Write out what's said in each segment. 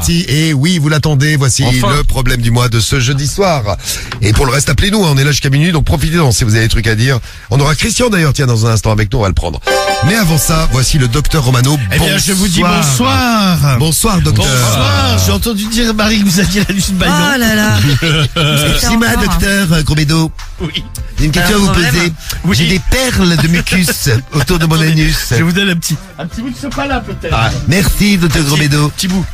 parti. Et oui, vous l'attendez. Voici le problème du mois de ce jeudi soir. Et pour le reste, appelez-nous. On est là jusqu'à minuit, donc profitez-en si vous avez des trucs à dire. On aura Christian d'ailleurs, tiens, dans un instant avec nous, on va le prendre. Mais avant ça, voici le docteur Romano. Eh bien, je vous dis bonsoir. Bonsoir, docteur. Bonsoir. J'ai entendu dire Marie que vous aviez la nuit de baillon. Oh là là. Excusez-moi, docteur Grobédo. Oui. J'ai une question à vous poser. Oui. J'ai des perles de mucus autour de mon anus. Je vous donne un petit bout de sopalin peut-être. Ah, merci, docteur Grobédo. Petit bout.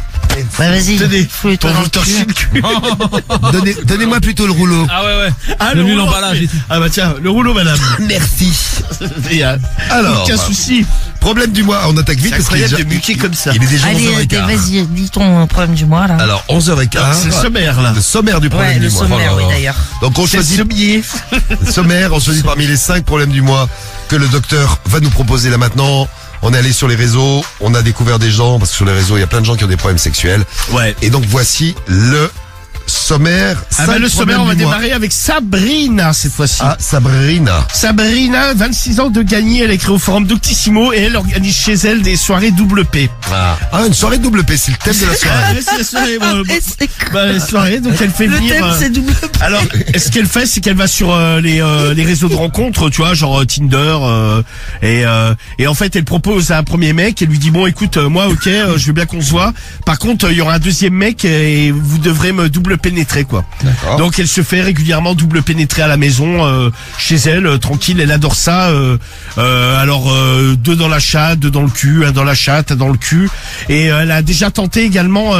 Ouais, vas-y. Tenez, Fouille-toi dans le torcher cul. le cul. Donnez-moi plutôt le rouleau. Ah ouais. Ah, Donne-lui rouleau, l'emballage mais- et tout. Ah bah tiens, le rouleau madame. Merci. Alors, Aucun souci. problème du mois. On attaque vite C'est parce qu'il est incroyable déjà, de muquer comme ça. il est déjà Allez, 11h15. vas-y, dis ton problème du mois là. Alors, 11h15. C'est le sommaire là. Le sommaire du problème Ouais, du le mois. sommaire, oui d'ailleurs. Donc on C'est le choisit sommier. sommaire, on choisit parmi les 5 problèmes du mois que le docteur va nous proposer là maintenant. On est allé sur les réseaux, on a découvert des gens, parce que sur les réseaux, il y a plein de gens qui ont des problèmes sexuels. Ouais. Et donc voici le sommaire. Ah bah 5 le sommaire, on va problèmes du mois. démarrer avec Sabrina cette fois-ci. Ah, Sabrina. Sabrina, 26 ans de gagner, elle est créée au forum Doctissimo et elle organise chez elle des soirées double P. Ah, une soirée double P, c'est le thème de la soirée. Ah, ouais, c'est la soirée, bon, Et c'est bah, les soirées, donc elle fait le venir. thème c'est double. Alors, ce qu'elle fait, c'est qu'elle va sur les réseaux de rencontres, tu vois, genre Tinder, et en fait, elle propose à un premier mec, elle lui dit bon, écoute, moi, ok, je veux bien qu'on se voit. Par contre, il y aura un deuxième mec et vous devrez me double pénétrer, quoi. D'accord. Donc, elle se fait régulièrement double pénétrer à la maison, chez elle, tranquille. Elle adore ça. Alors, 2 dans la chatte, 2 dans le cul, 1 dans la chatte, 1 dans le cul. Et elle a déjà tenté également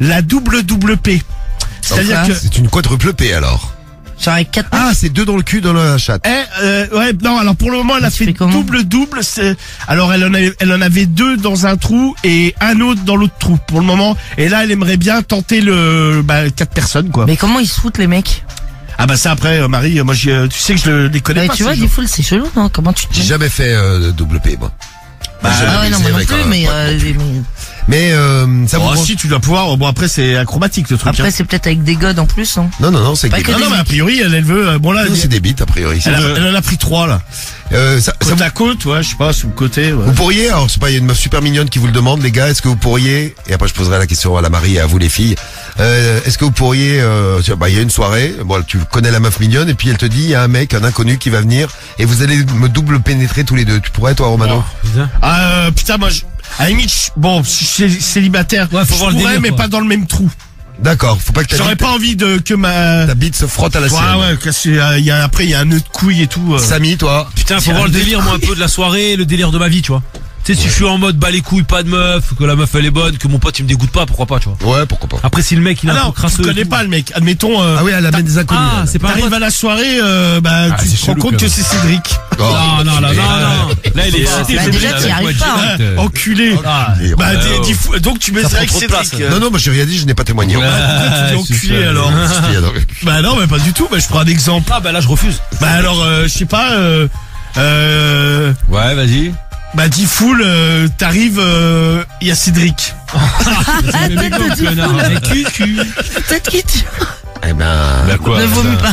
la double P. C'est-à-dire que C'est une quadruple P alors. Genre avec 4 Ah, c'est 2 dans le cul, dans la chatte. ouais, non, alors pour le moment, elle a Tu fait fais comment double, alors elle en avait 2 dans un trou et un autre dans l'autre trou, pour le moment. Et là, elle aimerait bien tenter 4 personnes, quoi. Mais comment ils se foutent les mecs? Ah bah ça après, Marie, moi, tu sais que je les connais Ouais, pas. tu vois, ces des gens. foules c'est chelou, non? Comment tu te J'ai jamais fait double P, moi. J'ai jamais Ah ouais, non, baisé moi non avec plus, un mais, pote non plus. Mais ça vous Oh, branche- si, tu dois pouvoir. Bon, après, c'est acrobatique, le truc. après hein. c'est peut-être avec des godes en plus, hein. Non, c'est Pas que que des Non, mais a priori, elle veut, bon là, Non, c'est des bites a priori. elle en a pris 3, là. Ça Côte à côte, ouais, je sais pas, sous le côté, ouais. vous pourriez, alors c'est pas, il y a une meuf super mignonne qui vous le demande, les gars, est-ce que vous pourriez, et après je poserai la question à la Marie et à vous les filles, est-ce que vous pourriez, il y a une soirée, bon, tu connais la meuf mignonne, et puis elle te dit, il y a un mec, un inconnu qui va venir, et vous allez me double pénétrer tous les deux. Tu pourrais, toi, Romano? Ah, putain, moi, à la limite, bon, si je suis célibataire, Ouais, faut je voir le pourrais, délire, mais quoi. pas dans le même trou. D'accord, faut pas que J'aurais pas envie que ma... ta bite se frotte à la sienne. Ouais, après, il y a un nœud de couille et tout. Samy, toi? Putain, faut voir le délire, moi, un peu de la soirée, le délire de ma vie, tu vois. Tu sais, si je suis en mode bas les couilles, pas de meuf, que la meuf elle est bonne, que mon pote il me dégoûte pas, pourquoi pas, tu vois. Ouais, pourquoi pas. Après, si le mec il est Ah un non, peu crasseux. tu connais et tout. pas le mec. Admettons, Ah oui, elle amène des inconnus. Ah, elle. c'est pas un t'arrives pote. à la soirée, tu c'est te rends chelou, compte quand que même. c'est Cédric. Oh, Non. Là, il est excité. Bah, c'est déjà, bon, t'y arrives direct. pas, hein. Enculé. Ah, Et- Bah, ouais, dis fou- donc tu Ça baiserais prend avec trop de place, Cédric. Non, moi j'ai rien dit, je n'ai pas témoigné. Ouais, pourquoi tu dis c'est enculé, ça. alors Ce qu'il y a dans le cul. Bah non, mais pas du tout. Bah, je prends un exemple. Ah, bah là, je refuse. Bah alors, je sais pas, Ouais, vas-y. bah Diffoul, t'arrives, il y a Cédric. C'est le mec, connard. Peut-être qu'il Eh ben, Bah quoi? ne vomis pas.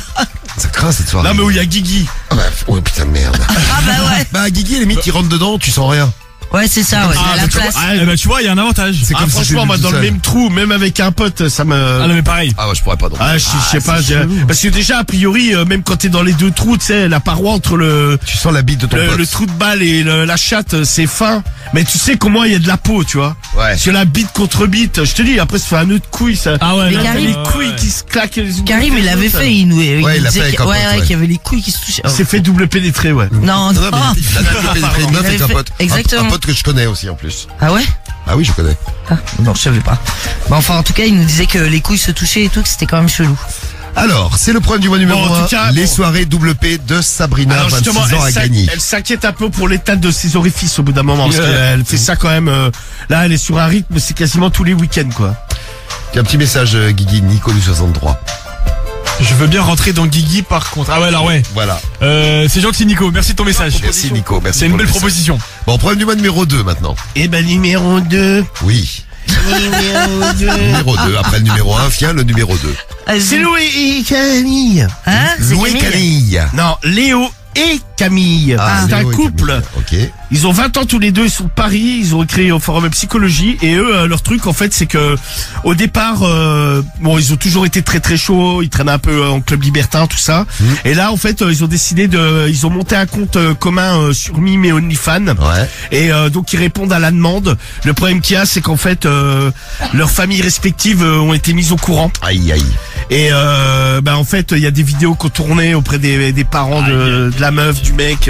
ça craint cette soirée. Non, mais où il y a Guigui. Ah bah, oh putain de merde. Ah bah ouais. Bah, Guigui, limite, il rentre dedans, tu sens rien. Ouais, c'est ça, ouais, à la place. Eh ben, tu vois, il y a un avantage. C'est Ah, comme si franchement, c'était moi, tout dans le seul. même trou, même avec un pote, ça me... Ah, non, mais pareil. Ah ouais, je pourrais pas donc. Ah, je sais pas, parce que déjà, a priori, même quand t'es dans les deux trous, tu sais, la paroi entre Tu sens la bite de ton pote. le trou de balle et la chatte, c'est fin. Mais tu sais comment il y a de la peau, tu vois. Ouais. Sur la bite contre bite, je te dis, après, ça fait un nœud de couilles, ça. Ah ouais, Mais là, T'as Karim- les ouais. couilles qui se claquent. les unes Karim, contre il les l'avait autres. fait, il Ouais, il l'a disait fait avec un pote, ouais. qu'il y avait les couilles qui se touchaient. Il s'est fait double pénétrer, ouais. Non, Non, non. mais il a double pénétré une meuf Il avec un avait pote. fait- exactement. Un pote que je connais aussi en plus. Ah ouais? Ah oui, je connais. Ah, non, je savais pas. Bah enfin, en tout cas, il nous disait que les couilles se touchaient et tout, que c'était quand même chelou. Alors, c'est le problème du mois numéro Bon, en 1. tout cas, Les bon. soirées double P de Sabrina, Alors 26 justement, ans, à gagner. elle s'inquiète un peu pour l'état de ses orifices au bout d'un moment, parce Ouais. qu'elle fait ça quand même. Là, elle est sur un rythme, c'est quasiment tous les week-ends, quoi. Il y a un petit message, Guigui, Nico du 63. Je veux bien rentrer dans Guigui par contre. Ah ouais, alors ouais. Voilà. C'est gentil Nico, merci de ton message. Merci Nico, merci. C'est une pour belle le message. proposition. Bon, problème du mois numéro 2 maintenant. Et ben numéro 2. Oui. Numéro 2. Numéro 2. Après le numéro 1 vient le numéro 2. C'est Louis et Camille. Hein? C'est Louis Camille. Camille. Non, Léo et Camille. C'est un Léo et couple. Camille. Ok. Ils ont 20 ans tous les deux, ils sont de Paris, ils ont créé au Forum Psychologie et eux leur truc en fait c'est que au départ bon ils ont toujours été très très chauds, ils traînaient un peu en club libertin tout ça et là en fait ils ont décidé ils ont monté un compte commun sur Mime et OnlyFans Ouais. et donc ils répondent à la demande. Le problème qu'il y a c'est qu'en fait leurs familles respectives ont été mises au courant Aïe, aïe. et en fait il y a des vidéos qu'on tournait auprès des parents de la meuf du mec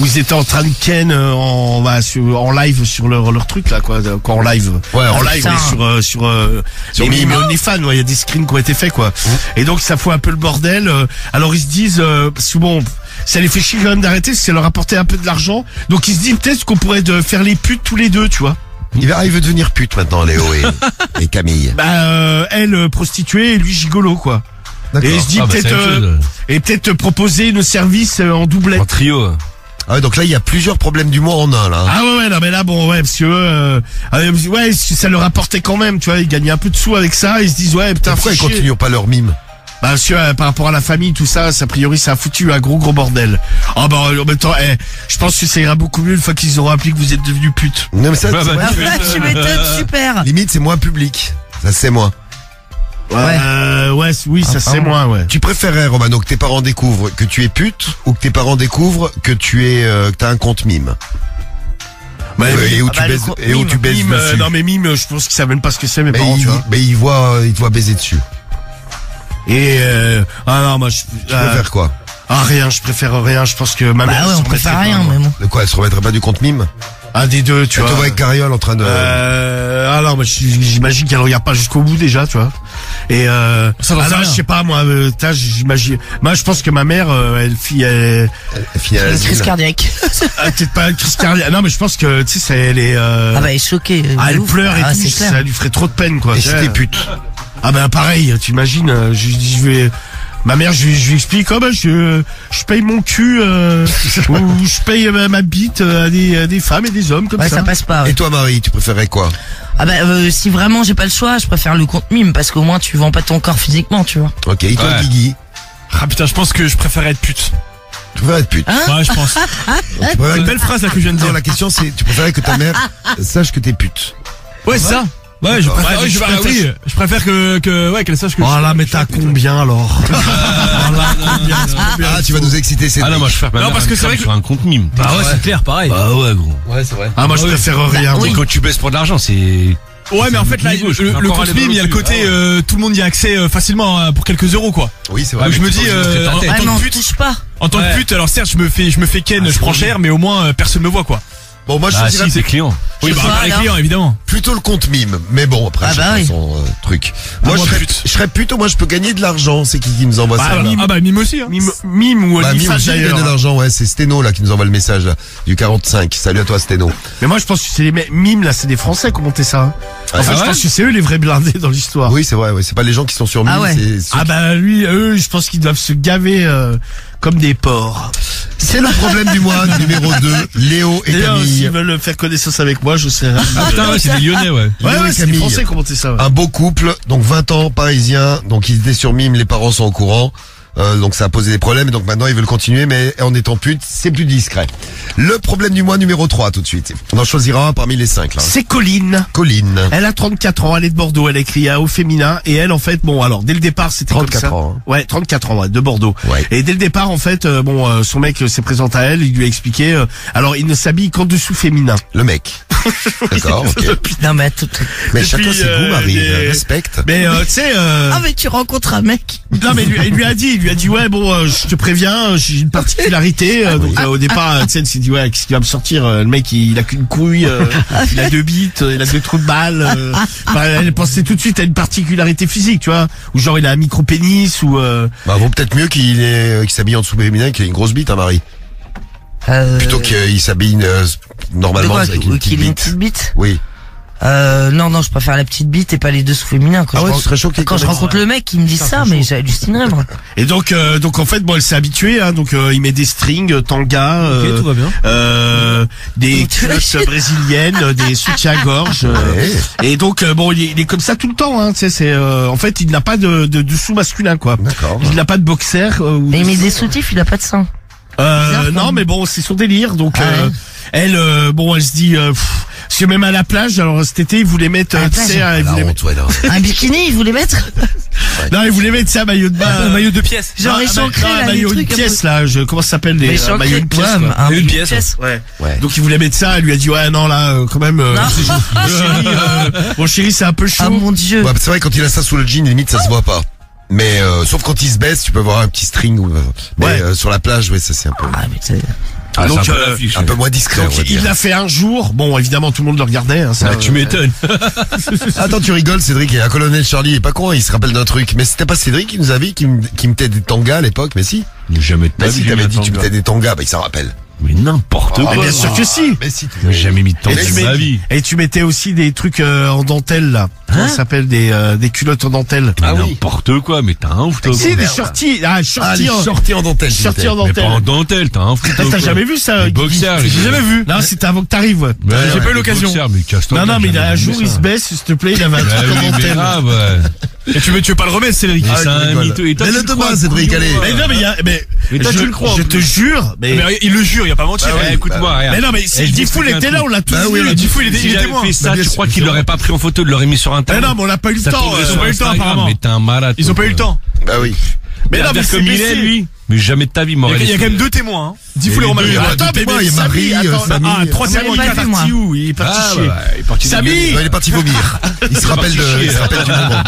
où ils étaient en train de ken en live sur leur truc là quoi en live Ouais, en en live putain. mais sur Mime. Mime et OnlyFans il y a des screens qui ont été faits quoi et donc ça fout un peu le bordel alors ils se disent parce que bon ça les fait chier quand même d'arrêter parce que ça leur apportait un peu de l'argent donc ils se disent peut-être qu'on pourrait faire les putes tous les deux tu vois. Il veut devenir pute maintenant, Léo et Camille. Elle prostituée et lui gigolo quoi. D'accord. Et il se dit peut-être proposer le service en doublette. En trio. Ah ouais, donc là, il y a plusieurs problèmes d'humour en un, là. Ah ouais, non mais là bon ouais parce que ouais ça leur apportait quand même tu vois ils gagnaient un peu de sous avec ça ils se disent ouais putain Pourquoi ils fais chier. continuent pas leur mime? Bah parce que par rapport à la famille tout ça a priori ça a foutu un gros bordel. Ah bah en même temps je pense que ça ira beaucoup mieux une fois qu'ils auront appris que vous êtes devenus pute. Non, mais ça, Ouais, c'est bah, moins- Tu m'étonnes, super. limite, c'est moins public. Ça, c'est moins. Oui ça c'est pardon. moins ouais. Tu préférerais, Romano, que tes parents découvrent que tu es pute ou que tes parents découvrent que que t'as un compte mime? Bah, Et où ah tu bah, le baises, compte et où mime. tu baises Mime, dessus. non mais Mime je pense qu'ils savent même pas ce que c'est mes mais parents tu vois. ils te voient baiser dessus. Et ah non moi Tu préfères quoi? rien je préfère rien je pense que ma mère Bah ouais, s'en on préfère mettrait rien, pas, moi. mais bon. De quoi? Elle se remettrait pas du compte mime? Un des deux tu Tu te vois. vois avec Carriole en train de... Ah non, mais j'imagine qu'elle regarde pas jusqu'au bout déjà, tu vois. Et Ça, j'en sais alors, rien. je sais pas moi, j'imagine. Moi, je pense que ma mère, elle finit à Elle finit à Une l'asile. crise cardiaque. peut-être pas une crise cardiaque. Non, mais je pense que tu sais, elle est. Ah bah, elle est choquée. elle ouf. pleure et Ah, tout, c'est clair. ça lui ferait trop de peine quoi. Et si t'es pute? Ah ben pareil, tu imagines, je vais. Ma mère, je lui explique, oh ben je paye mon cul, ou je paye ma bite à des femmes et des hommes comme Ouais, ça. ça passe pas. Et Ouais. toi, Marie, tu préférais quoi? Ah bah, si vraiment j'ai pas le choix, je préfère le compte mime parce qu'au moins tu vends pas ton corps physiquement, tu vois. Ok, et toi, Ouais. Guigui? Ah putain, je pense que je préférais être pute. Tu préfères être pute? Hein Ouais, je pense. Tu préfères Une belle phrase là que je viens de Non, dire. la question c'est, tu préférais que ta mère sache que t'es pute? Ouais, c'est ça. Ouais, je préfère, Ouais, je préfère ouais, qu'elle sache que Oh là, mais t'as combien alors? Ah, tu vas nous exciter, c'est Ah non, moi je préfère Non, parce que c'est vrai que- sur un compte mime. Bah ouais, c'est clair, pareil. Bah ouais, gros. Ouais, c'est vrai. Ah moi je préfère rien. oui. Quand tu baisses pour de l'argent, c'est... Ouais, mais en fait, là, niveau, je le peux encore compte aller mime, il y a le dans le côté, dessus. tout le monde y a accès facilement pour quelques euros, quoi. Oui, c'est Donc vrai. je me dis, en Ouais, mais tant on que pute, touche pas. en tant que pute, alors certes, je me fais ken, je prends cher, mais au moins, personne me voit, quoi. Bon, moi, je Ah choisirais si, c'est client. Oui, Je bah, sais pas pas, les alors. clients, évidemment. plutôt le compte mime. Mais bon, après, Ah chacun bah oui. son truc. Moi, moi, je pute. serais pute, au moins, je peux gagner de l'argent. C'est qui nous envoie ça, là? Ah bah, mime aussi, hein. Mime ou Bah, mime OnlyFans aussi, il gagne d'ailleurs. de l'argent, ouais. C'est Steno, là, qui nous envoie le message, là, du 45. Salut à toi, Steno. Mais moi je pense que c'est les mimes là, c'est des Français qui ont monté ça. Hein. En fait, Ah je ouais pense que c'est eux les vrais blindés dans l'histoire. Oui, c'est vrai, ouais. C'est pas les gens qui sont sur mime, Ah ouais. c'est ceux Ah bah lui, eux, je pense qu'ils doivent se gaver comme des porcs. C'est le problème du mois, numéro 2, Léo et D'ailleurs, Camille. s'ils veulent faire connaissance avec moi, je serais ravi. Ah putain, ouais, c'est des Lyonnais, ouais. Ouais, Léo ouais, et c'est des Camille. Français qui ont monté ça. Ouais. Un beau couple, donc 20 ans, parisien, donc ils étaient sur mime, les parents sont au courant. Donc ça a posé des problèmes, et donc maintenant ils veulent continuer, mais en étant pute, c'est plus discret. Le problème du mois numéro 3 tout de suite. On en choisira un parmi les 5 là. C'est Colline. Colline. Elle a 34 ans, elle est de Bordeaux, elle écrit au féminin et elle en fait, bon alors dès le départ c'était comme 34 ça. ans, hein. Ouais, 34 ans, ouais, de Bordeaux. Ouais. Et dès le départ en fait, son mec s'est présenté à elle, il lui a expliqué, alors il ne s'habille qu'en dessous féminin. Le mec. D'accord, ok. Non mais attends. Mais Depuis, chacun ses goûts, Marie, les- respecte. Mais tu sais, Ah mais tu rencontres un mec. non mais il lui a dit ouais bon je te préviens j'ai une particularité donc au départ tu sais il s'est dit ouais qu'est-ce qui va me sortir le mec il a qu'une couille il a 2 bites il a 2 trous de balle enfin, elle pensait tout de suite à une particularité physique tu vois ou genre il a un micro pénis ou Bah vaut peut-être mieux qu'il s'habille en dessous féminin qu'il ait une grosse bite, hein, Marie. Plutôt qu'il s'habille de normalement quoi, avec une qu'il petite ait une bite. petite bite. Oui. Non, je préfère la petite bite et pas les dessous féminins. Quand Ah je ouais, ren- tu serais choqué Quand quand je même. rencontre le mec, il me dit ça, mais j'hallucinerais, moi. et donc en fait bon elle s'est habituée hein, donc il met des strings tanga Ok, tout va bien. des Tu l'as culottes brésiliennes des soutiens-gorge Ouais. et donc bon il est comme ça tout le temps hein tu sais c'est en fait il n'a pas de dessous masculin quoi. D'accord. Il n'a pas de boxer ou Mais il met des soutifs, il a pas de sein. Non, mais bon, c'est son délire. Donc, Ah ouais. elle, elle se dit, parce que même à la plage, alors cet été, ils voulaient mettre, À la tu plage. sais, ils La voulaient honte, ouais, non. Un bikini, ils voulaient mettre? non, ils voulaient mettre ça, un maillot de bain. Un maillot de pièces. Genre Non, échancré, non, un là, les maillot, une trucs un pièce, peu. là, comment ça s'appelle, les Échancré. maillots de pièce, Ouais, quoi. un Une maillot de pièce. Ouais. Ouais. Donc, ils voulaient mettre ça, elle lui a dit, ouais, non, là, quand même, mon chéri, c'est un peu chaud. Ah mon dieu. Ouais, c'est vrai, quand il a ça sous le jean, limite, ça se voit pas. Mais, sauf quand il se baisse, tu peux voir un petit string. Mais Ouais. sur la plage, ouais, ça c'est un peu, Ah, mais c'est... Donc, c'est un peu l'affiche. un peu moins discret, on va il dire. l'a fait un jour. Bon, évidemment, tout le monde le regardait. Hein, ça, Tu m'étonnes. Attends, tu rigoles, Cédric, et un colonel Charlie, il est pas con, il se rappelle d'un truc. Mais c'était pas Cédric qui nous avait, qui mettait des tangas à l'époque, mais si. Jamais de Bah si, t'avais dit, tu mettais des tangas, bah il s'en rappelle. Mais n'importe Mais bien sûr que si. Mais si, J'ai jamais mis de temps Et Mais tu, c'est mets- ma vie. et tu mettais aussi des trucs en dentelle là. Comment ça s'appelle des culottes en dentelle. Ah oui. N'importe quoi, mais t'as un ouf, toi. Si, des merde. shorties. Ah, les sorties en dentelle. tu Shorties mettais. en Mais pas dentelle. en dentelle, t'as un fou. T'as jamais vu ça, Les Guigui? boxers, J'ai jamais vu. Non, c'était avant que t'arrives, ouais. J'ai pas eu l'occasion. Mais casse-toi. Non, mais j'ai un jamais jour, vu il ça. se baisse, s'il te plaît, il avait un Bah truc en oui, mais dentelle. grave, ouais. Et tu veux pas le remettre, Cédric? Mais Ah, c'est je un rigole. mytho. Et toi, Mais tu le le Thomas, crois, Cédric, couillon, allez. ouais. Mais non, mais toi, tu le crois, en Je plus. te jure, mais Il le jure, il va pas mentir. Bah oui. Écoute-moi, regarde. mais non, mais Eh, si je Diffoul t'explique un était là, truc. on l'a tous Bah oui, vu. on l'a Diffoul, il Si était j'avais témoin. fait ça, Bah, bien tu crois sûr. qu'il l'aurait pas pris en photo, il l'aurait mis sur Mais Internet. non, mais on n'a pas eu le Ça temps. tomberait ils ont sur pas eu le temps, Instagram, apparemment. Mais t'es un malade. Ils ont pas eu le temps. Bah oui. Mais non, mais c'est comme il est, baissé. lui. Mais jamais de ta vie, m'aurait Il y a laissé. quand même 2 témoins, hein. Diffoul et Et Romain. les deux, Gary. Attends, mais il y a Marie, Samy, attends, Samy. 3 J'avais témoins, pas vu, moi. parti où? Il est parti Ah, chier. bah, il est parti Samy de Non, il est parti vomir. Il se rappelle du moment.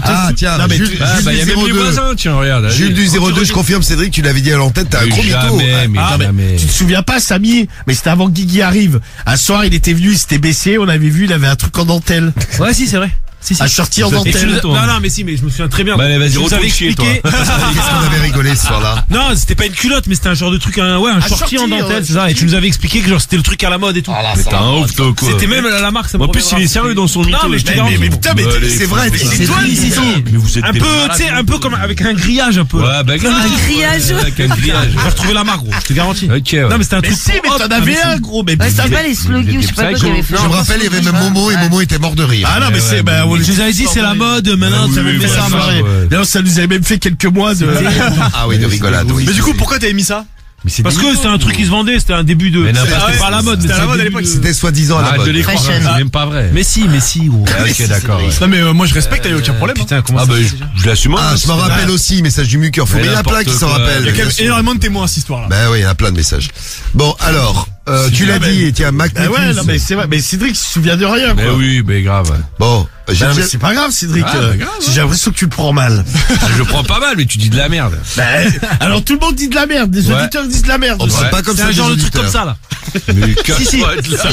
Ah, tiens, Non, mais Jules, tu- Ah, Jules bah, il y a du même les 02. voisins, tiens, regarde. allez. Jules du 02, je confirme, Cédric, tu l'avais dit à l'antenne, t'as un gros mytho. Jamais, mais Ah, mais jamais. tu te souviens pas, Samy? Mais c'était avant que Guigui arrive. Un soir, il était venu, il s'était baissé, on avait vu, il avait un truc en dentelle. Ouais, si, c'est vrai. Si, Un shorty en Et tu dentelle. le- Non, non, mais si, mais je me souviens très bien. Bah, allez, vas-y, Je vous retourne avais chier, toi. expliqué. Qu'est-ce qu'on avait rigolé ce soir-là? Non, c'était pas une culotte, mais c'était un genre de truc, un shorty en shorty, dentelle, ouais, c'est ça. Et tu nous avais expliqué que genre c'était le truc à la mode et tout. Mais t'as un ouf, toi, quoi. C'était même la marque, ça me En plus, il est reviendra. sérieux dans son mytho. Non, mais je te Mais garantis. putain, mais Allez, c'est vrai, faut- c'est toi, Si, si, si. Mais vous êtes Un des peu, malades, tu sais, un peu comme avec un grillage un peu. Ouais, bah, grave. Un grillage. Avec un grillage. Je vais retrouver la marque, gros, je te garantis. Ok, ouais. Non, mais c'était un Mais truc. si, mais hop, t'en avais un, gros, mais Ouais, putain, c'était pas les sloggy ou je sais pas quoi qu'il avait fait. Je me rappelle, il y avait même Momo et Momo était mort de rire. Ah non, mais c'est, bah, on Je vous avais dit, c'est la mode, maintenant, oui, ça oui, me fait oui, ça oui, marrer. ouais. D'ailleurs, ça nous avait même fait quelques mois de... Ah oui, de rigolade, oui. Mais du coup, pourquoi t'avais mis ça? Mais c'est Parce des que mythos, c'était un truc vous. qui se vendait, c'était un début de. Mais n'importe C'était quoi. pas à la mode, mais C'était à la c'est mode un à début l'époque. de- C'était soi-disant à la Arrête de mode. les croire, Fashion. c'est même pas vrai. Mais si, gros. Ah, ok, d'accord. ouais. Non, mais moi je respecte, il y a aucun problème. Putain, comment ça je l'assume. Ah, je m'en rappelle aussi, message du Mucker. Faut Mais bien, il y en a plein qui n'importe s'en quoi. rappellent. Il y a quand bien même sûr. énormément de témoins à cette histoire-là. Bah oui, il y en a plein de messages. Bon, alors, tu l'as dit, tiens, Mac Bah ouais, Nepus. non, mais c'est vrai, mais Cédric, il se souvient de rien, Mais quoi. oui, mais grave. Bon, j'ai Non, mais déjà- c'est pas grave, Cédric. Ah, bah grave, J'ai l'impression que tu le prends mal. Je le prends pas mal, mais tu dis de la merde. Bah, alors tout le monde dit de la merde, les Ouais. auditeurs disent de la merde. Oh, aussi. c'est pas comme C'est ça. un des genre de truc auditeurs. comme ça, là. Mais casse-toi de là.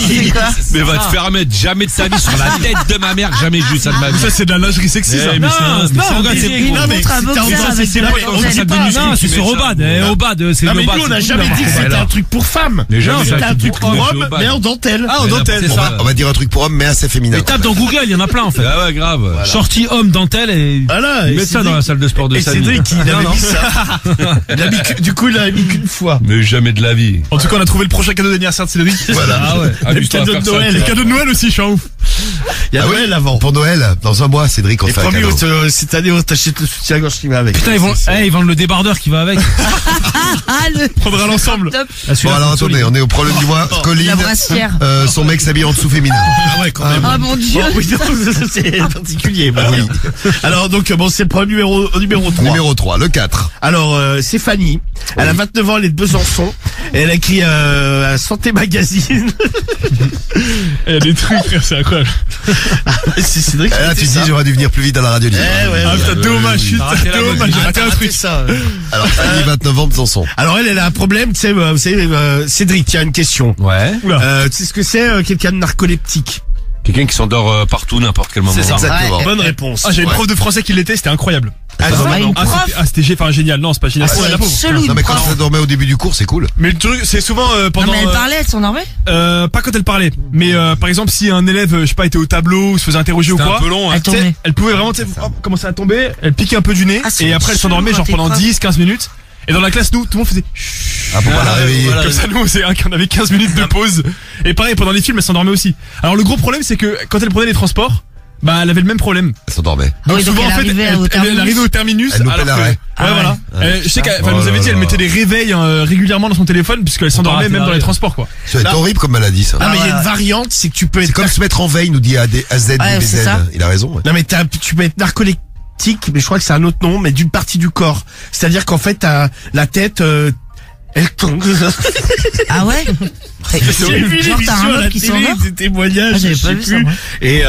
C'est quoi? Mais va te faire mettre jamais de ta vie sur la tête de ma mère, jamais j'ai vu ça de ma vie. Ça, c'est de la lingerie sexy, ça. Eh, mais c'est un- Non, mais c'est un regarde, délire, c'est Une Non, mais montre à c'est boxer un- avec c'est de la pas- dentelle. on dit pas- Non, c'est sur Obad. Obad, c'est Non, mais Obad. nous, on n'a c'est jamais tout, dit que là. c'était Voilà. un truc pour femmes. Mais jamais Non, ça c'était a un été truc dit pour pour hommes, Obad. mais en dentelle. Ah, en Mais dentelle. c'est ça. On va dire un truc pour homme, mais assez féminin. Mais tape dans Google, il y en a plein en fait. Ah ouais, grave. Shorty homme dentelle et. Voilà. et Mets ça Cédric- dans la salle de sport de Et Samy. Cédric, il Non, avait non. mis ça. Il a mis que- du coup, il a mis qu'une fois. Mais jamais de la vie. En tout cas, on a trouvé le prochain cadeau d'anniversaire de Cédric. Voilà. Ah ouais. Le Amuse-toi à cadeau faire de ça, Noël. tu Le vois. cadeau de Noël aussi, je suis un ouf. Il y a Ah oui, Noël avant. Pour Noël, dans un mois, Cédric, on Et fait un promis, cadeau. cette année, on t'achète le soutien-gorge qui va avec. Putain, ils vendent le débardeur qui va avec. Ah, le Prendra l'ensemble. top. Bon, alors attendez, on est au problème du mois. Colline, La brassière. son mec s'habille en dessous féminin. Ah ouais, quand même. Ah mon dieu. Bon, oui, non, c'est particulier. Bah, oui. Alors donc bon, c'est le premier numéro 3. Numéro 3, le 4. Alors c'est Fanny. Elle a 29 ans, elle est de Besançon. Et elle a écrit à Santé Magazine. Il y a des trucs, frère, c'est incroyable. C'est Cédric. qui Là, a tu fait te dis, ça. j'aurais dû venir plus vite à la radio libre. Eh ouais, Ah ouais. putain, dommage, chut, Arrêtez la dommage, mode. j'ai raté un truc. ça. Alors, Fanny, 29 ans, Besançon. Alors elle a un problème, tu sais, vous savez, Cédric, tiens une question. Ouais. Tu sais ce que c'est quelqu'un de narcoleptique? Quelqu'un qui s'endort partout, n'importe quel moment. C'est ça. Exactement. Ouais. Bonne réponse. Ah, j'ai une prof de français qui l'était, c'était incroyable. Ah, non, non, une non. prof. C'était génial. Non, c'est pas génial. Ah, Ouais, la pauvre. Chelou, Non, mais quand prof. ça dormait au début du cours, c'est cool. Mais le truc, c'est souvent Non, pendant. mais elle parlait, elle s'endormait. Pas quand elle parlait, mais par exemple si un élève, je sais pas, était au tableau, ou se faisait interroger ou C'était quoi, un peu long, hein. Elle tu sais, tournait. elle pouvait vraiment tu sais, hop, commencer à tomber, elle piquait un peu du nez, Ah, c'est et après elle s'endormait chelou genre quand pendant t'es prof. 10-15 minutes. Et dans la classe, nous, tout le monde faisait Ah, pour pas la réveiller. voilà. comme ça, nous, c'est un qu'on avait 15 minutes de pause. Et pareil, pendant les films, elle s'endormait aussi. Alors le gros problème, c'est que quand elle prenait les transports, Bah, elle avait le même problème. Elle s'endormait. Ah oui, donc souvent, elle en fait, arrivait au elle terminus. arrivait au terminus. Elle loupait alors que- l'arrêt. Ouais, Ah voilà. ouais. Je sais qu'elle Oh nous avait là dit, elle là. mettait des réveils régulièrement dans son téléphone puisqu'elle s'endormait arrêter même dans les l'arrêt. transports, quoi. C'est Là- horrible comme maladie, ça. Ah, mais il y a ouais. une variante, c'est que tu peux C'est être... comme se mettre en veille, nous dit AZ, Ouais, c'est ça. Il a raison. Ouais. Non mais tu peux être narcoleptique, mais je crois que c'est un autre nom, mais d'une partie du corps. C'est-à-dire qu'en fait, t'as la tête... elle tombe. Ah ouais? J'ai vu Genre, t'as un l'émission à la mec qui télé, s'endort? des témoignages, Ah, j'avais je pas sais vu ça, plus. moi. Et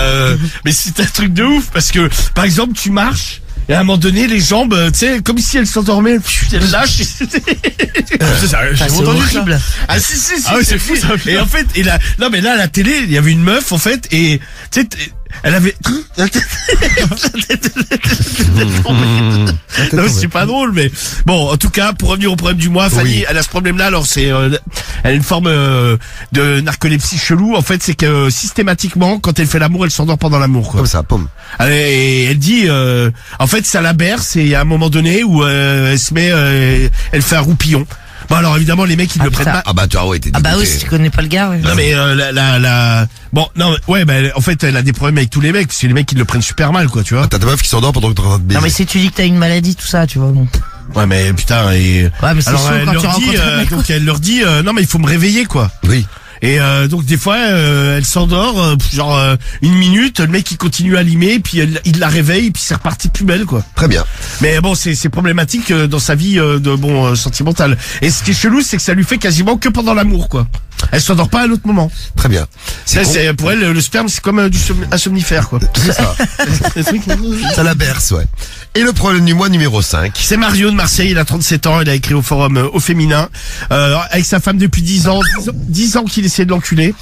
mais c'est un truc de ouf parce que par exemple tu marches et à un moment donné les jambes, tu sais, comme si elles s'endormaient, elles lâchent. Ah, c'est horrible. Ah si. Ah ouais, c'est fou, ça, putain. Et en fait, non mais là à la télé, il y avait une meuf en fait et tu sais elle avait non mais c'est pas drôle mais bon en tout cas pour revenir au problème du mois Fanny Oui. elle a ce problème là alors c'est elle a une forme de narcolepsie chelou en fait c'est que systématiquement quand elle fait l'amour elle s'endort pendant l'amour quoi. Comme ça, pomme. Et elle dit en fait ça la berce et à un moment donné où elle se met elle fait un roupillon. Bon alors évidemment les mecs ils Ah, le prennent putain. pas. Ah bah, tu vois, ouais, t'es Ah bah oui, dégoûté. si tu connais pas le gars, ouais. Non mais bon non ouais bah en fait elle a des problèmes avec tous les mecs parce que les mecs ils le prennent super mal quoi tu vois. T'as ta meuf qui s'endort pendant que t'es en train de baiser. Non mais si tu dis que t'as une maladie, tout ça, tu vois, bon. Ouais mais putain et Ouais, mais c'est alors chaud elle quand tu leur dit rencontres un mec. donc elle leur dit non mais il faut me réveiller quoi. Oui. Et donc des fois elle s'endort genre une minute, le mec il continue à limer puis il la réveille puis c'est reparti plus belle quoi. Très bien. Mais bon c'est problématique dans sa vie de bon sentimentale. Et ce qui est chelou c'est que ça lui fait quasiment que pendant l'amour quoi. Elle s'endort pas à un autre moment. Très bien. Ça, con. c'est pour elle le sperme c'est comme un somnifère quoi. C'est ça. Ça la berce, ouais. Et le problème du mois numéro 5. C'est Mario de Marseille, il a 37 ans, il a écrit au forum au féminin, avec sa femme depuis 10 ans, 10 ans qu'il essaie de l'enculer.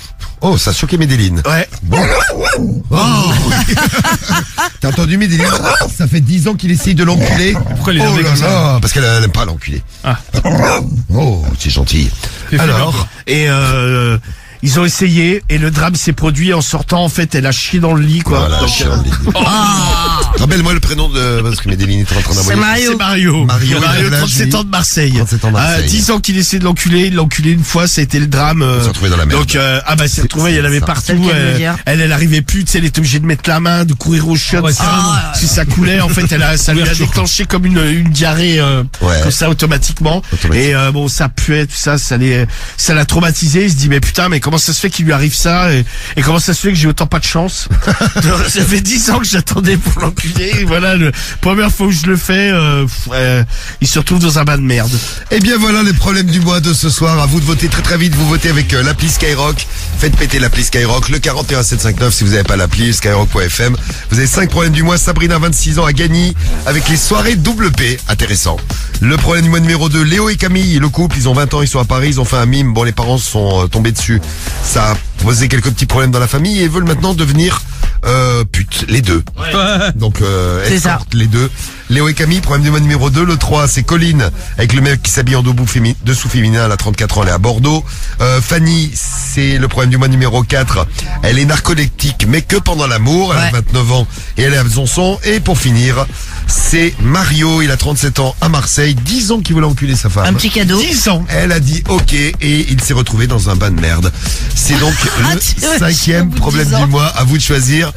Oh, ça a choqué Médéline. Ouais. Bon. Oh. T'as entendu Médéline? Ça fait 10 ans qu'il essaye de l'enculer. Pourquoi il est Oh énervé là comme ça? là, parce qu'elle aime pas l'enculer. Ah. Oh, c'est gentil. Fais flipper, Alors, quoi. Et ils ont essayé et le drame s'est produit en sortant en fait elle a chié dans le lit quoi. voilà, Donc, chiant, Médéline. Rappelle-moi le prénom de... Parce que Médéline est en train C'est d'envoyer. Mario. c'est Mario. Mario, il a quel âge, 37 lui ans de Marseille. 37 ans de Marseille. 10 ans qu'il essaie de l'enculer, il l'a enculé une fois, ça a été le drame. Il s'est retrouvé dans la merde. Donc il s'est retrouvé, il y en avait ça. partout. C'est le cas de le dire. Elle arrivait plus, tu sais, elle était obligée de mettre la main, de courir au chiottes. ouais, carrément. ah, Si ça coulait, en fait, ça lui a déclenché comme une diarrhée Ouais. comme ça automatiquement. Automatique. Et bon, ça puait, tout ça, ça l'a traumatisé. Il se dit mais putain, mais comment ça se fait qu'il lui arrive ça et comment ça se fait que j'ai autant pas de chance. Ça fait 10 ans que j'attendais pour l'enculer. Et voilà, la première fois où je le fais, il se retrouve dans un bain de merde. Eh bien voilà les problèmes du mois de ce soir. À vous de voter très très vite. Vous votez avec l'appli Skyrock. Faites péter l'appli Skyrock. Le 41759 si vous n'avez pas l'appli Skyrock.fm. Vous avez 5 problèmes du mois. Sabrina 26 ans à Gagny avec les soirées double P. Intéressant. Le problème du mois numéro 2. Léo et Camille, le couple, ils ont 20 ans, ils sont à Paris, ils ont fait un mime. Bon, les parents sont tombés dessus. Ça a posé quelques petits problèmes dans la famille et ils veulent maintenant devenir putes, les deux. Donc C'est ça. escorte, les deux. Léo et Camille, problème du mois numéro 2. Le 3, c'est Colline, avec le mec qui s'habille en dessous féminin, elle a 34 ans, elle est à Bordeaux. Fanny, c'est le problème du mois numéro 4. Elle est narcoleptique, mais que pendant l'amour. Elle a Ouais. 29 ans et elle est à Besançon. Et pour finir, c'est Mario, il a 37 ans à Marseille, 10 ans qu'il voulait enculer sa femme. Un petit cadeau. 10 ans. Elle a dit ok et il s'est retrouvé dans un bain de merde. C'est donc Ah, le tu vois, 5e au bout de problème 10 ans. du mois. À vous de choisir.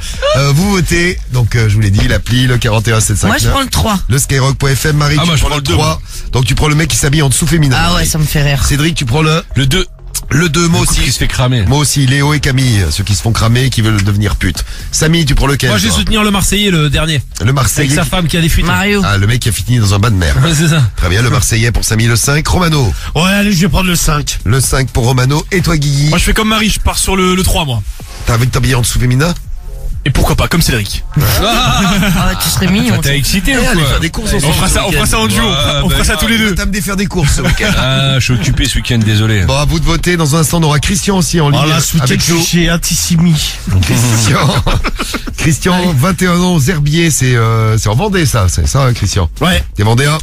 Vous votez. Donc je vous l'ai dit, l'appli, le 41759. Moi, je prends le 3. Le Skyrock.fm. Marie, Ah, tu moi, je prends prends le le 3. Donc tu prends le mec qui s'habille en dessous féminin. Ah ouais, Marie. ça me fait rire. Cédric, tu prends le 2. le 2, moi Qui aussi. se fait cramer. Moi aussi, Léo et Camille, ceux qui se font cramer et qui veulent devenir putes. Samy, tu prends lequel Moi, je vais toi soutenir le Marseillais, le dernier. Le Avec Marseillais. sa femme qui a des fuites. Mario. Ah, le mec qui a fini dans un bain de merde. Ouais, c'est ça. Très bien, le Marseillais pour Samy, le 5. Romano, Ouais, allez, je vais prendre le 5. le 5 pour Romano. Et toi, Guigui, Moi, je fais comme Marie, je pars sur le 3, moi. t'as envie de t'habiller en dessous féminin? Et pourquoi pas, comme Cédric. Ah, tu serais mignon. T'as excité ou Allez quoi faire des courses On ensemble. fera ça en duo. Ouais, On fera bah, ça tous les deux. T'as me faire des courses ce week-end. Ah, je suis occupé ce week-end, désolé. Bon, à vous de voter. Dans un instant, on aura Christian aussi en ligne. Oh là, ce week-end, avec je nous. suis chez Antissimi. Christian, 21 ans, Herbier, c'est en Vendée, ça. C'est ça, hein, Christian? Ouais. T'es vendéen?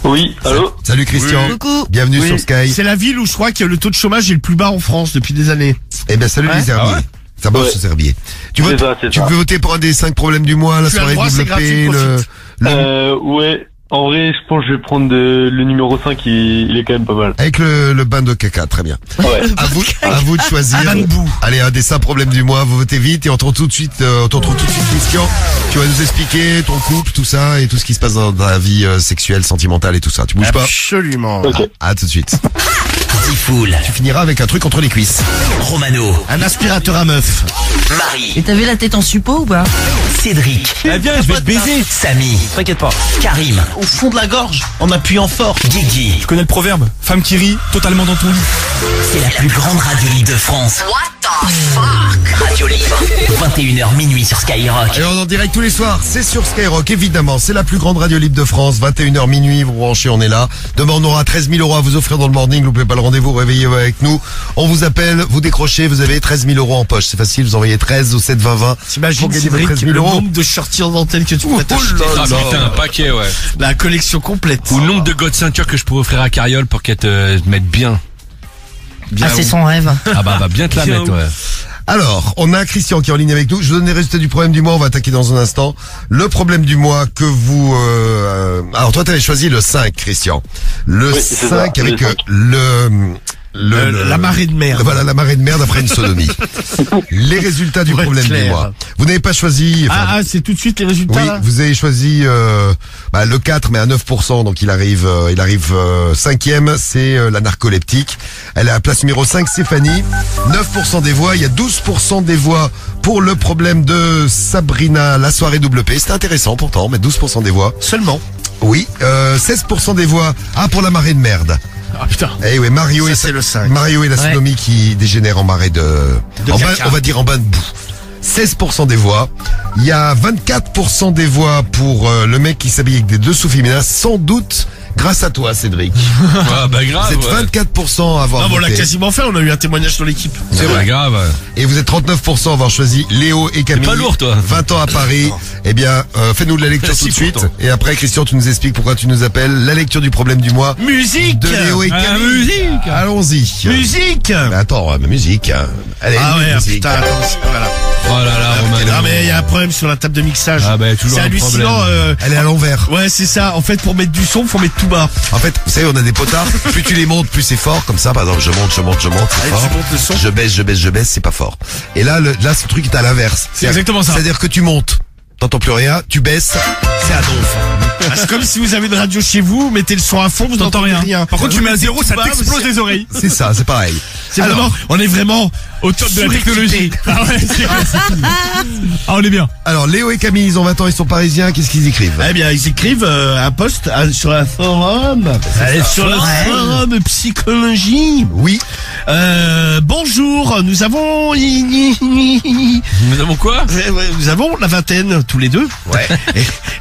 Oui, allô? Salut, Christian. Coucou. Bienvenue Oui. sur Sky. C'est la ville où je crois que le taux de chômage est le plus bas en France depuis des années. Eh ben, salut Ouais. les Herbiers. Ah ouais Ça bosse, Ouais. ce Herbier. Tu C'est votes, ça, c'est tu ça. peux voter pour un des 5 problèmes du mois, la Tu as le soirée droit, c'est double gratuit, P, profite. le... Ouais, En vrai, je pense que je vais prendre le numéro 5, il est quand même pas mal. Avec le bain de caca, très bien. Ouais. À vous de choisir. Allez, un des 5 problèmes du mois, vous votez vite et on t'entend tout de suite, Christian. Tu vas nous expliquer ton couple, tout ça et tout ce qui se passe dans la vie sexuelle, sentimentale et tout ça. Tu bouges pas? Absolument. Ok. À tout de suite. Tifoul, Tu finiras avec un truc entre les cuisses. Romano, Un aspirateur à meuf. Marie, Et t'as vu la tête en suppôt ou pas? Cédric, Eh bien, je vais te baiser. Samy, T'inquiète pas. Karim, Au fond de la gorge, en appuyant fort. Guigui. Tu connais le proverbe? Femme qui rit, totalement dans ton lit. C'est la plus grande radio libre de France. What the fuck? Radio libre. 21h minuit sur Skyrock. Et on est en direct tous les soirs, c'est sur Skyrock, évidemment. C'est la plus grande radio libre de France, 21h minuit, vous branchez, on est là. Demain, on aura 13 000 € à vous offrir dans le morning, vous pouvez pas le rendez-vous, réveillez-vous avec nous. On vous appelle, vous décrochez, vous avez 13 000 € en poche. C'est facile, vous envoyez 13 au 7 20 20. T'imagines, Pour gagner vos Cédric, 13 000 le €. nombre de sorties en dentelle que tu pourrais t'acheter. Ah putain, un paquet, ouais. La collection complète. Ou le nombre de God ceintures que je pourrais offrir à Cariole pour qu'elle te mette bien. Ah, c'est son rêve. Ah bah, va bien te la Bien mettre, ouais. Alors, on a Christian qui est en ligne avec nous. Je vous donne les résultats du problème du mois. On va attaquer dans un instant. Le problème du mois que vous... Alors, toi, t'avais choisi le 5, Christian. Le Oui, c'est 5 ça, avec le 5. la marée de merde. Voilà, la marée de merde après une sodomie. Les résultats du Pour être problème du clair. mois. Vous n'avez pas choisi... enfin, C'est tout de suite les résultats oui, là vous avez choisi le 4 mais à 9%, donc il arrive 5e, c'est la narcoleptique. Elle est à place numéro 5, c'est Fanny. 9% des voix, il y a 12% des voix pour le problème de Sabrina, la soirée WP. C'était intéressant pourtant, mais 12% des voix. Seulement. Oui, 16% des voix, pour la marée de merde. Ah putain. Eh oui, Mario Ça, et c'est le 5. Mario et la Ouais. sodomie qui dégénère en marée de en bain, caca. on va dire en bain de boue. 16% des voix. Il y a 24% des voix pour le mec qui s'habille avec des dessous féminins, sans doute grâce à toi, Cédric. Ah bah grave, Vous êtes 24% à avoir Non, mais on l'a voté. quasiment fait, on a eu un témoignage dans l'équipe. C'est vrai, grave. Et vous êtes 39% à avoir choisi Léo et Camille. pas lourd, toi. 20 ans à Paris. Eh bien, fais-nous de la lecture Si, tout de suite. pourtant. Et après, Christian, tu nous expliques pourquoi tu nous appelles. La lecture du problème du mois Musique de Léo et Ah, Camille. musique. Allons-y. Musique Mais attends, mais musique. Hein. Allez, Ah ouais, musique. putain, attends, voilà. Oh là là, Romano. Ah mais il y a un problème sur la table de mixage. Ah bah, toujours c'est un hallucinant. problème. Elle est à l'envers. Ouais, c'est ça. En fait, pour mettre du son, faut mettre tout bas. En fait, vous savez, on a des potards. Plus tu les montes, plus c'est fort. Comme ça, par exemple, je monte, c'est Allez, fort. tu montes le son. Je baisse, c'est pas fort. Et là, là, ce truc est à l'inverse. C'est exactement ça. C'est-à-dire que tu montes, t'entends plus rien, tu baisses, c'est à donf. Ah, c'est comme si vous avez une radio chez vous, vous mettez le son à fond, vous T'entends n'entendez rien. rien. Par contre, tu mets à zéro, ça Bah, t'explose c'est- les oreilles. C'est ça, c'est pareil. C'est Alors, vraiment, on est vraiment Au top de la suréquipé. technologie. Ah ouais, c'est clair. Ah, on est bien. Alors, Léo et Camille, ils ont 20 ans, ils sont parisiens, qu'est-ce qu'ils écrivent? Eh bien, ils écrivent un post sur un forum, sur le forum psychologie. Oui. Bonjour, nous avons Nous avons quoi? nous avons la vingtaine tous les deux. Ouais.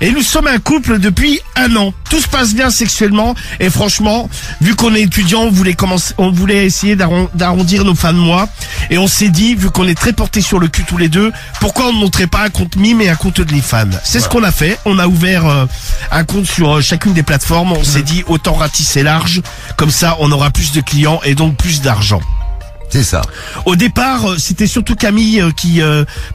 Et nous sommes un couple depuis 1 an. Tout se passe bien sexuellement et franchement, vu qu'on est étudiant, on voulait essayer d'arrondir nos fins de mois et on s'est dit, vu qu'on est très portés sur le cul tous les deux, pourquoi on ne montrait pas un compte Mime et un compte OnlyFans? C'est ce qu'on a fait. On a ouvert un compte sur chacune des plateformes. On s'est dit, autant ratisser large, comme ça on aura plus de clients et donc plus d'argent. C'est ça. Au départ, c'était surtout Camille qui